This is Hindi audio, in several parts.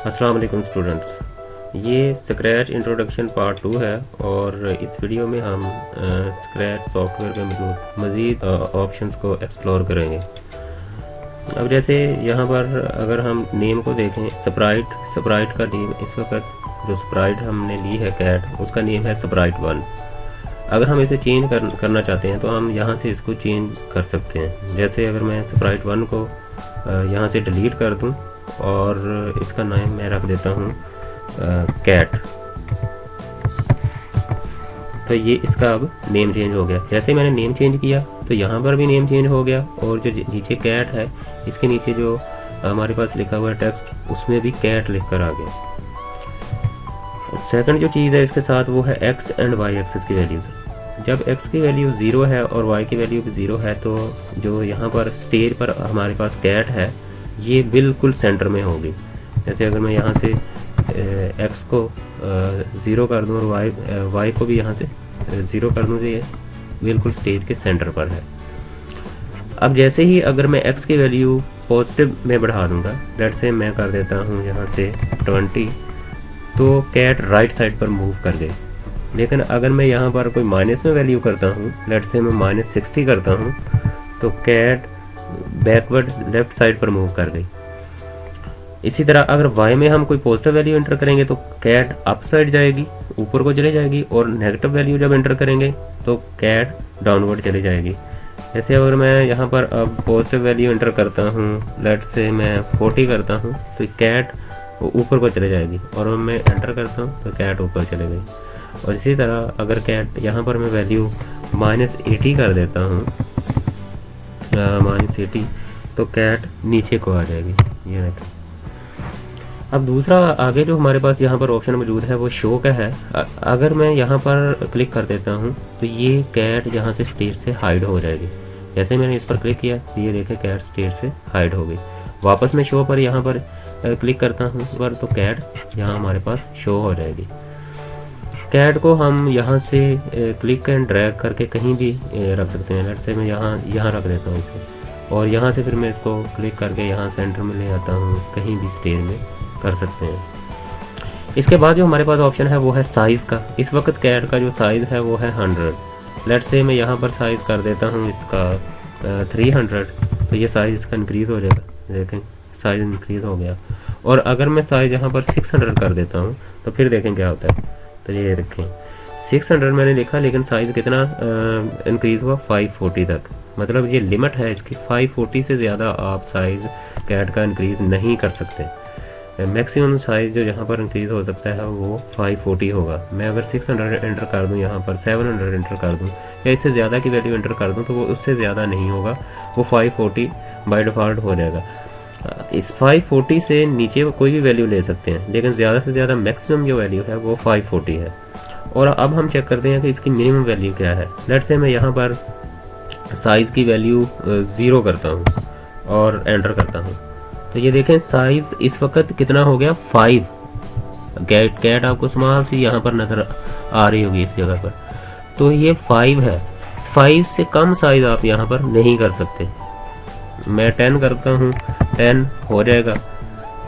अस्सलाम वालेकुम स्टूडेंट्स, ये स्क्रैच इंट्रोडक्शन पार्ट 2 है और इस वीडियो में हम स्क्रैच सॉफ्टवेयर में मौजूद मज़ीद ऑप्शंस को एक्सप्लोर करेंगे। अब जैसे यहाँ पर अगर हम नेम को देखें, स्प्राइट का नेम इस वक्त जो स्प्राइट हमने ली है कैट, उसका नेम है स्प्राइट 1। अगर हम इसे चेंज करना चाहते हैं तो हम यहाँ से इसको चेंज कर सकते हैं। जैसे अगर मैं स्प्राइट 1 को यहाँ से डिलीट कर दूँ और इसका नाम मैं रख देता हूँ कैट, तो ये इसका अब नेम चेंज हो गया। जैसे मैंने नेम चेंज किया तो यहाँ पर भी नेम चेंज हो गया और जो नीचे कैट है इसके नीचे जो हमारे पास लिखा हुआ है टेक्स्ट, उसमें भी कैट लिखकर आ गया। सेकंड जो चीज़ है इसके साथ वो है एक्स एंड वाई एक्सिस की वैल्यूज़। जब एक्स की वैल्यू 0 है और वाई की वैल्यू भी 0 है तो जो यहाँ पर स्टेज पर हमारे पास कैट है ये बिल्कुल सेंटर में होगी। जैसे अगर मैं यहाँ से एक्स को 0 कर दूँ और वाई को भी यहाँ से 0 कर दूँ तो ये बिल्कुल स्टेज के सेंटर पर है। अब जैसे ही अगर मैं एक्स की वैल्यू पॉजिटिव में बढ़ा दूँगा, लेट से मैं कर देता हूँ यहाँ से 20, तो कैट राइट साइड पर मूव कर गई। लेकिन अगर मैं यहाँ पर कोई माइनस में वैल्यू करता हूँ, लेट से मैं -60 करता हूँ, तो कैट बैकवर्ड लेफ्ट साइड पर मूव कर गई। इसी तरह अगर y में हम कोई पॉजिटिव वैल्यू एंटर करेंगे तो कैट अप साइड जाएगी, ऊपर को चले जाएगी, और नेगेटिव वैल्यू जब एंटर करेंगे तो कैट डाउनवर्ड चली जाएगी। जैसे अगर मैं यहाँ पर अब पॉजिटिव वैल्यू एंटर करता हूँ, लेट से मैं 40 करता हूँ, तो कैट ऊपर को चले जाएगी, और अब मैं एंटर करता हूँ तो कैट ऊपर चले गई। और इसी तरह अगर कैट यहाँ पर मैं वैल्यू -80 कर देता हूँ, -80, तो कैट नीचे को आ जाएगी। ये देखो। अब दूसरा आगे जो हमारे पास यहाँ पर ऑप्शन मौजूद है वो शो का है। अगर मैं यहाँ पर क्लिक कर देता हूँ तो ये कैट यहाँ से स्टेज से हाइड हो जाएगी। जैसे मैंने इस पर क्लिक किया तो ये देखें कैट स्टेज से हाइड हो गई। वापस मैं शो पर यहाँ पर क्लिक करता हूँ पर तो कैट यहाँ हमारे पास शो हो जाएगी। कैट को हम यहाँ से क्लिक एंड ड्रैग करके कहीं भी रख सकते हैं। लेट से मैं यहाँ रख देता हूँ इसे, और यहाँ से फिर मैं इसको क्लिक करके यहाँ सेंटर में ले आता हूँ, कहीं भी स्टेज में कर सकते हैं। इसके बाद जो हमारे पास ऑप्शन है वो है साइज़ का। इस वक्त कैट का जो साइज़ है वो है 100। लेट से मैं यहाँ पर साइज़ कर देता हूँ इसका 300, तो ये साइज़ इसका इंक्रीज़ हो जाएगा। देखें साइज़ इंक्रीज़ हो गया। और अगर मैं साइज़ यहाँ पर 600 कर देता हूँ तो फिर देखें क्या होता है। तो ये देखें 600 मैंने लिखा, लेकिन साइज़ कितना इंक्रीज़ हुआ, 540 तक। मतलब ये लिमिट है इसकी, 540 से ज़्यादा आप साइज़ कैट का इंक्रीज़ नहीं कर सकते। मैक्सिमम साइज़ जो यहाँ पर इंक्रीज़ हो सकता है वो 540 होगा। मैं अगर 600 एंटर कर दूँ, यहाँ पर 700 एंटर कर दूँ या इससे ज़्यादा की वैल्यू एंटर कर दूँ तो वो उससे ज़्यादा नहीं होगा, वो 540 बाय डिफ़ॉल्ट हो जाएगा। इस 540 से नीचे कोई भी वैल्यू ले सकते हैं, लेकिन ज़्यादा से ज़्यादा मैक्सिमम जो वैल्यू है वो 540 है। और अब हम चेक करते हैं कि इसकी मिनिमम वैल्यू क्या है। लेट से मैं यहाँ पर साइज़ की वैल्यू 0 करता हूँ और एंटर करता हूँ, तो ये देखें साइज़ इस वक्त कितना हो गया, 5। कैट आपको स्मॉल सी यहाँ पर नज़र आ रही होगी इस जगह पर, तो ये 5 है। 5 से कम साइज़ आप यहाँ पर नहीं कर सकते। मैं 10 करता हूँ, 10 हो जाएगा,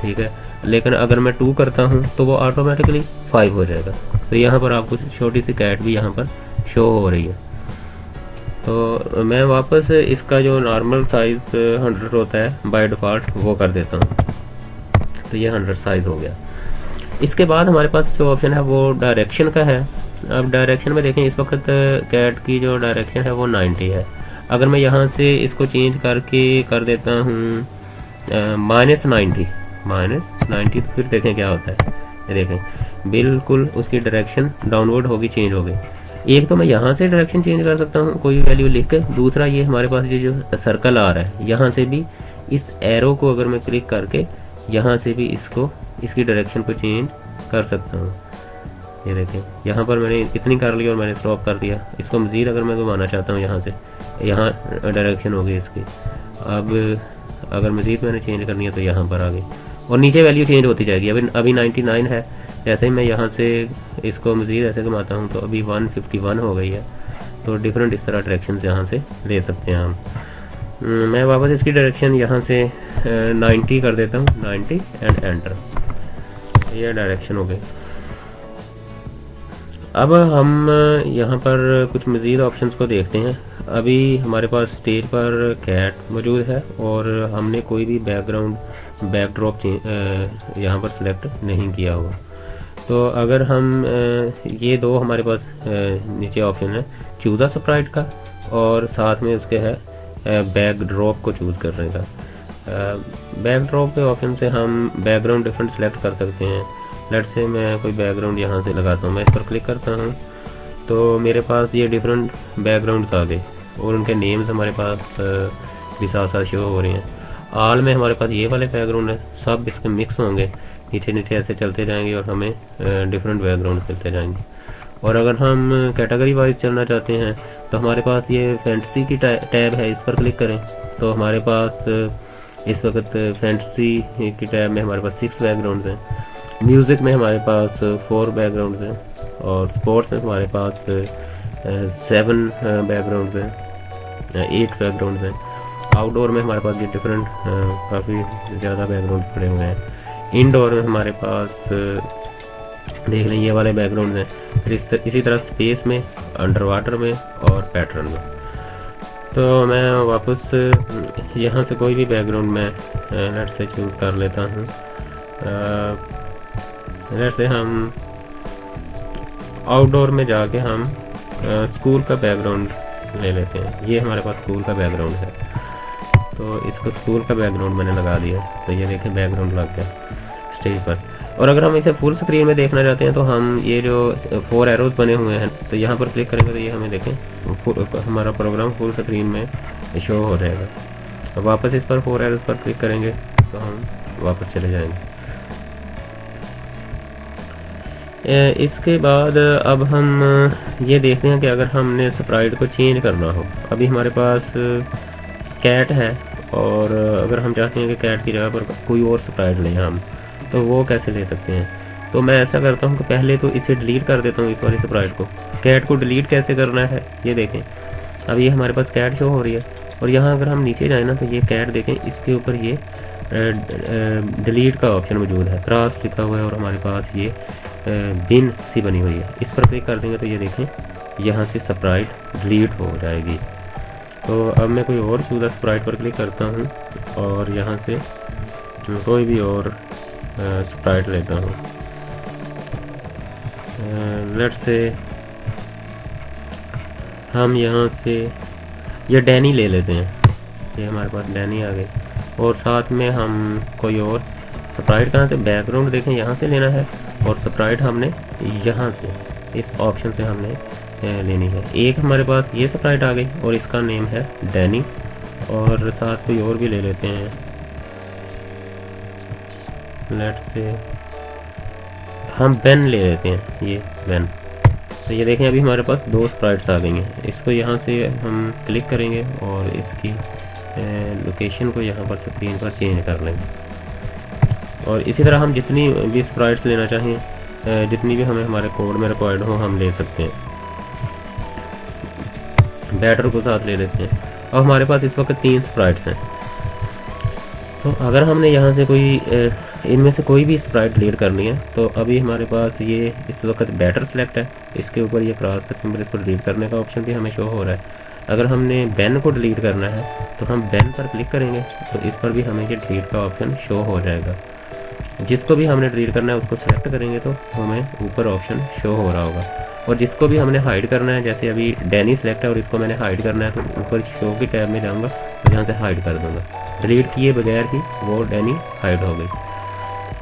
ठीक है। लेकिन अगर मैं 2 करता हूँ तो वो ऑटोमेटिकली 5 हो जाएगा। तो यहाँ पर आपको छोटी सी कैट भी यहाँ पर शो हो रही है। तो मैं वापस इसका जो नॉर्मल साइज़ 100 होता है बाय डिफ़ॉल्ट वो कर देता हूँ, तो ये 100 साइज़ हो गया। इसके बाद हमारे पास जो ऑप्शन है वो डायरेक्शन का है। अब डायरेक्शन में देखें इस वक्त कैट की जो डायरेक्शन है वो 90 है। अगर मैं यहाँ से इसको चेंज करके कर देता हूँ -90, तो फिर देखें क्या होता है। ये देखें बिल्कुल उसकी डायरेक्शन डाउनवर्ड होगी, चेंज हो गई। एक तो मैं यहाँ से डायरेक्शन चेंज कर सकता हूँ कोई वैल्यू लिख के, दूसरा ये हमारे पास ये जो सर्कल आ रहा है यहाँ से भी इस एरो को अगर मैं क्लिक करके यहाँ से भी इसकी डायरेक्शन को चेंज कर सकता हूँ। ये देखें यहाँ पर मैंने इतनी कर ली और मैंने स्टॉप कर दिया। इसको मज़ीद अगर मैं घुमाना चाहता हूँ यहाँ से, यहाँ डायरेक्शन हो गई इसकी। अब अगर मज़ीद मैंने चेंज करनी है तो यहाँ पर आ गई और नीचे वैल्यू चेंज होती जाएगी। अभी 99 है। जैसे ही मैं यहाँ से इसको मज़ीद ऐसे घुमाता हूँ तो अभी 151 हो गई है। तो डिफरेंट इस तरह डायरेक्शन यहाँ से ले सकते हैं हम। मैं वापस इसकी डायरेक्शन यहाँ से 90 कर देता हूँ, 90 एंड एंटर। ये डायरेक्शन हो गई। अब हम यहाँ पर कुछ मज़ीद ऑप्शंस को देखते हैं। अभी हमारे पास स्टेज पर कैट मौजूद है और हमने कोई भी बैकड्रॉप यहाँ पर सिलेक्ट नहीं किया हुआ। तो अगर हम ये दो हमारे पास नीचे ऑप्शन है, चूज़ अ स्प्राइट का और साथ में उसके है बैकड्रॉप को चूज़ करने का। बैकड्रॉप के ऑप्शन से हम बैकग्राउंड डिफरेंट सेलेक्ट कर सकते हैं। लेट से मैं कोई बैकग्राउंड यहाँ से लगाता हूँ, मैं इस पर क्लिक करता हूँ तो मेरे पास ये डिफरेंट बैकग्राउंड्स आ गए और उनके नेम्स हमारे पास भी साथ साथ शो हो रहे हैं। आल में हमारे पास ये वाले बैकग्राउंड है, सब इसके मिक्स होंगे, नीचे नीचे ऐसे चलते जाएंगे और हमें डिफरेंट बैकग्राउंड मिलते जाएंगे। और अगर हम कैटेगरी वाइज चलना चाहते हैं तो हमारे पास ये फैंटेसी की टैब है, इस पर क्लिक करें तो हमारे पास इस वक्त फैंटेसी की टैब में हमारे पास 6 बैकग्राउंड हैं। म्यूज़िक में हमारे पास 4 बैकग्राउंड हैं और स्पोर्ट्स में हमारे पास 7 बैकग्राउंड हैं, 8 बैकग्राउंड हैं। आउटडोर में हमारे पास ये डिफरेंट काफ़ी ज़्यादा बैकग्राउंड पड़े हुए हैं। इंडोर में हमारे पास देख लें ये वाले बैकग्राउंड हैं। फिर इसी तरह स्पेस में, अंडर वाटर में और पैटर्न में। तो मैं वापस यहाँ से कोई भी बैकग्राउंड मैं लेट से चूज़ कर लेता हूँ। लेट से हम आउटडोर में जाके हम स्कूल का बैकग्राउंड ले लेते हैं। ये हमारे पास स्कूल का बैकग्राउंड है तो इसको स्कूल का बैकग्राउंड मैंने लगा दिया। तो ये देखें बैकग्राउंड लग गया स्टेज पर। और अगर हम इसे फुल स्क्रीन में देखना चाहते हैं तो हम ये जो 4 एरोज बने हुए हैं तो यहाँ पर क्लिक करेंगे तो ये हमें देखें हमारा प्रोग्राम फुल स्क्रीन में शो हो जाएगा। तो वापस इस पर 4 एरोज पर क्लिक करेंगे तो हम वापस चले जाएंगे। इसके बाद अब हम ये देखते हैं कि अगर हमने स्प्राइट को चेंज करना हो। अभी हमारे पास कैट है और अगर हम चाहते हैं कि कैट की जगह पर कोई और स्प्राइट लें हम, तो वो कैसे ले सकते हैं। तो मैं ऐसा करता हूँ कि पहले तो इसे डिलीट कर देता हूँ, इस वाली स्प्राइट को। कैट को डिलीट कैसे करना है ये देखें। अब ये हमारे पास कैट शो हो रही है और यहाँ अगर हम नीचे जाए ना तो ये कैट देखें, इसके ऊपर ये डिलीट का ऑप्शन मौजूद है, क्रॉस लिखा हुआ है और हमारे पास ये बिन सी बनी हुई है। इस पर क्लिक कर देंगे तो ये देखें यहाँ से स्प्राइट डिलीट हो जाएगी। तो अब मैं कोई और चूज़ स्प्राइट पर क्लिक करता हूँ और यहाँ से कोई भी और स्प्राइट लेता हूँ। लेट से हम यहाँ से ये डैनी ले लेते हैं। ये हमारे पास डैनी आ गई और साथ में हम कोई और स्प्राइट कहाँ से, बैकग्राउंड देखें यहाँ से लेना है और स्प्राइट हमने यहाँ से इस ऑप्शन से हमने लेनी है। एक हमारे पास ये स्प्राइट आ गई और इसका नेम है डैनी और साथ कोई और भी ले लेते हैं। लेट से हम बेन ले लेते हैं, ये बेन। तो ये देखें अभी हमारे पास 2 स्प्राइट्स आ गई हैं। इसको यहाँ से हम क्लिक करेंगे और इसकी लोकेशन को यहाँ पर स्क्रीन पर चेंज कर लेंगे। और इसी तरह हम जितनी भी स्प्राइट्स लेना चाहें, जितनी भी हमें हमारे कोड में रिक्वायर्ड हो हम ले सकते हैं। बैटर को साथ ले लेते हैं। अब हमारे पास इस वक्त 3 स्प्राइट्स हैं। तो अगर हमने यहाँ से कोई इनमें से कोई भी स्प्राइट डिलीट करनी है तो अभी हमारे पास ये इस वक्त बैटर सेलेक्ट है, इसके ऊपर ये क्रॉस का सिंबल, इसको डिलीट करने का ऑप्शन भी हमें शो हो रहा है। अगर हमने बेन को डिलीट करना है तो हम बेन पर क्लिक करेंगे तो इस पर भी हमें ये डिलीट का ऑप्शन शो हो जाएगा। जिसको भी हमने डिलीट करना है उसको सेलेक्ट करेंगे तो हमें ऊपर ऑप्शन शो हो रहा होगा। और जिसको भी हमने हाइड करना है, जैसे अभी डैनी सेलेक्ट है और इसको मैंने हाइड करना है तो ऊपर शो की टैब में जाऊँगा और यहाँ से हाइड कर दूँगा। डिलीट किए बगैर ही वो डैनी हाइड हो गई।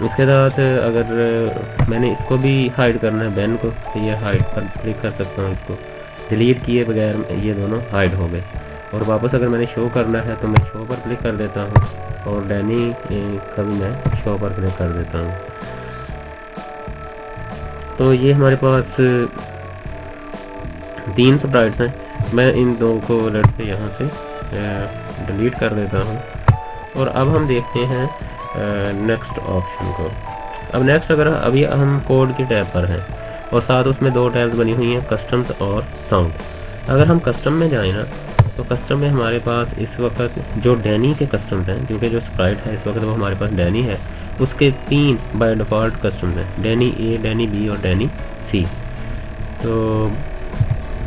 उसके बाद अगर मैंने इसको भी हाइड करना है बेन को तो ये हाइड पर क्लिक कर सकता हूँ। इसको डिलीट किए बगैर ये दोनों हाइड हो गए। और वापस अगर मैंने शो करना है तो मैं शो पर क्लिक कर देता हूँ और डैनी का भी मैं शो पर क्लिक कर देता हूँ। तो ये हमारे पास 3 स्प्राइट्स हैं। मैं इन 2 को लेट से यहाँ से डिलीट कर देता हूँ। और अब हम देखते हैं नेक्स्ट ऑप्शन को। अब नेक्स्ट अगर अभी हम कोड की टैब पर हैं और साथ उसमें 2 टैब्स बनी हुई हैं, कस्टम्स और साउंड। अगर हम कस्टम में जाएं ना तो कस्टम में हमारे पास इस वक्त जो डैनी के कस्टम्स हैं, क्योंकि जो स्प्राइट है इस वक्त वो हमारे पास डैनी है, उसके 3 बाय डिफ़ॉल्ट कस्टम्स हैं, डैनी ए, डैनी बी और डैनी सी। तो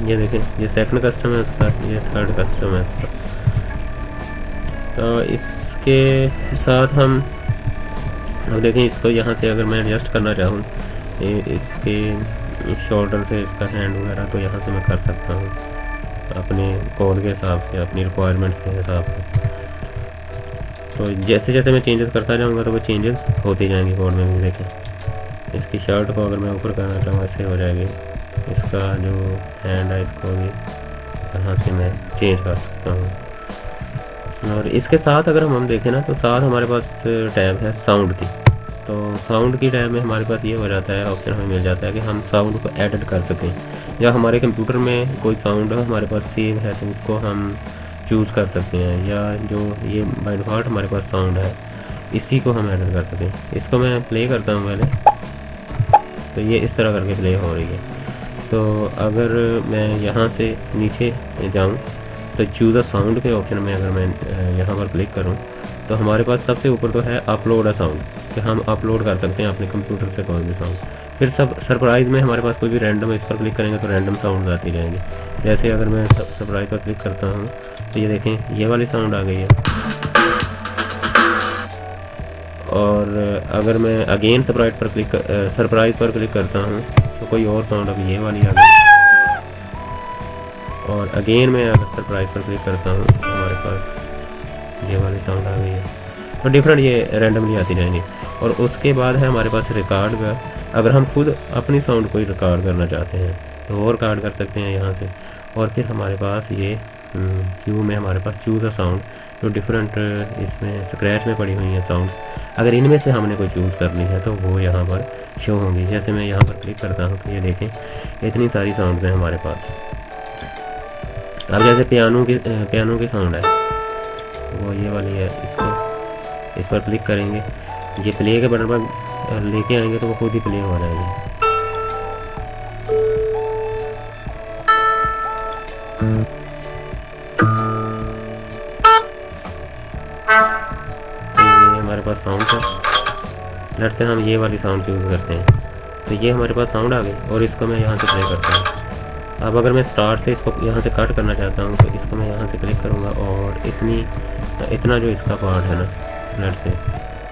ये देखें, ये सेकंड कस्टम है उसका, ये थर्ड कस्टम है उसका। तो इसके साथ हम अब देखें, इसको यहाँ से अगर मैं एडजस्ट करना चाहूँ इसके शोल्डर से इसका हैंड वगैरह, तो यहाँ से मैं कर सकता हूँ अपने कोड के हिसाब से, अपनी रिक्वायरमेंट्स के हिसाब से। तो जैसे जैसे मैं चेंजेस करता जाऊँगा तो वो चेंजेस होते जाएंगे कोड में भी। देखें, इसकी शर्ट को अगर मैं ऊपर करना चाहूँ ऐसे हो जाएगी, इसका जो हैंड है इसको भी यहाँ से मैं चेंज कर सकता हूँ। और इसके साथ अगर हम देखें ना, तो साथ हमारे पास टैब है साउंड की। तो साउंड की टैब में हमारे पास ये हो जाता है, ऑप्शन हमें मिल जाता है कि हम साउंड को एडिट कर सकें, या हमारे कंप्यूटर में कोई साउंड हमारे पास सेव है तो उसको हम चूज़ कर सकते हैं, या जो ये बाय डिफ़ॉल्ट हमारे पास साउंड है इसी को हम एडिट कर सकें। इसको मैं प्ले करता हूँ पहले, तो ये इस तरह करके प्ले हो रही है। तो अगर मैं यहाँ से नीचे जाऊँ तो चूज़ अ साउंड के ऑप्शन में अगर मैं यहाँ पर क्लिक करूँ तो हमारे पास सबसे ऊपर तो है अपलोड अ साउंड, कि हम अपलोड कर सकते हैं अपने कंप्यूटर से कोई भी साउंड। फिर सरप्राइज़ में हमारे पास कोई भी रैंडम, इस पर क्लिक करेंगे तो रैंडम साउंड आती जाएंगी। जैसे अगर मैं सरप्राइज़ पर क्लिक करता हूँ तो ये देखें, ये वाली साउंड आ गई है। और अगर मैं अगेन सरप्राइज़ पर क्लिक करता हूँ तो कोई और साउंड अभी ये वाली आ गई। और अगेन मैं अगर सरप्राइज़ पर क्लिक करता हूँ तो हमारे पास ये वाली साउंड आ गई है। तो डिफरेंट ये रैंडमली आती जाएंगी। और उसके बाद है हमारे पास रिकॉर्ड का। अगर हम खुद अपनी साउंड को रिकॉर्ड करना चाहते हैं तो वो रिकॉर्ड कर सकते हैं यहाँ से। और फिर हमारे पास ये क्यू में हमारे पास चूज़ अ साउंड, जो डिफरेंट इसमें स्क्रैच में पड़ी हुई हैं साउंड्स, अगर इनमें से हमने कोई चूज़ करनी है तो वो यहाँ पर शो होंगी। जैसे मैं यहाँ पर क्लिक करता हूँ तो ये देखें, इतनी सारी साउंड्स हैं हमारे पास। अब जैसे पियानो की साउंड है, वो ये वाली है, इस पर क्लिक करेंगे, ये प्ले के बटन पर लेके आएंगे तो वो खुद ही प्ले हो जाएगी। ये हमारे पास साउंड है। लेट्स से हम ये वाली साउंड चूज़ करते हैं, तो ये हमारे पास साउंड आ गई और इसको मैं यहाँ से प्ले करता हूँ। अब अगर मैं स्टार्ट से इसको यहाँ से कट करना चाहता हूँ तो इसको मैं यहाँ से क्लिक करूँगा और इतना जो इसका पार्ट है ना, लेट्स से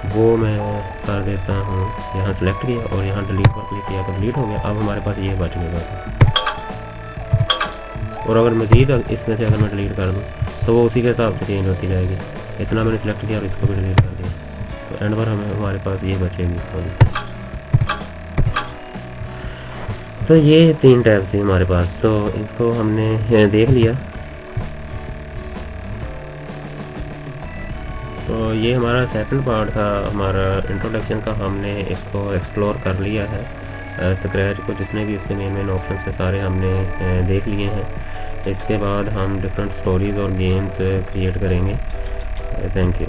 वो मैं कर देता हूँ, यहाँ सेलेक्ट किया और यहाँ डिलीट पर क्लिक किया तो डिलीट हो गया। अब हमारे पास ये बच गया। और अगर मज़ीद इसमें से अगर मैं डिलीट कर दूँ तो वो उसी के हिसाब से चेंज होती जाएगी। इतना मैंने सेलेक्ट किया और इसको भी डिलीट कर दिया, तो एंड पर हमारे पास ये बचेगी। तो ये 3 टैब्स थी हमारे पास, तो इसको हमने देख लिया। तो ये हमारा सेकंड पार्ट था हमारा इंट्रोडक्शन का, हमने इसको एक्सप्लोर कर लिया है। स्क्रैच को जितने भी उसके मेन ऑप्शन है सारे हमने देख लिए हैं। इसके बाद हम डिफरेंट स्टोरीज़ और गेम्स क्रिएट करेंगे। Thank you.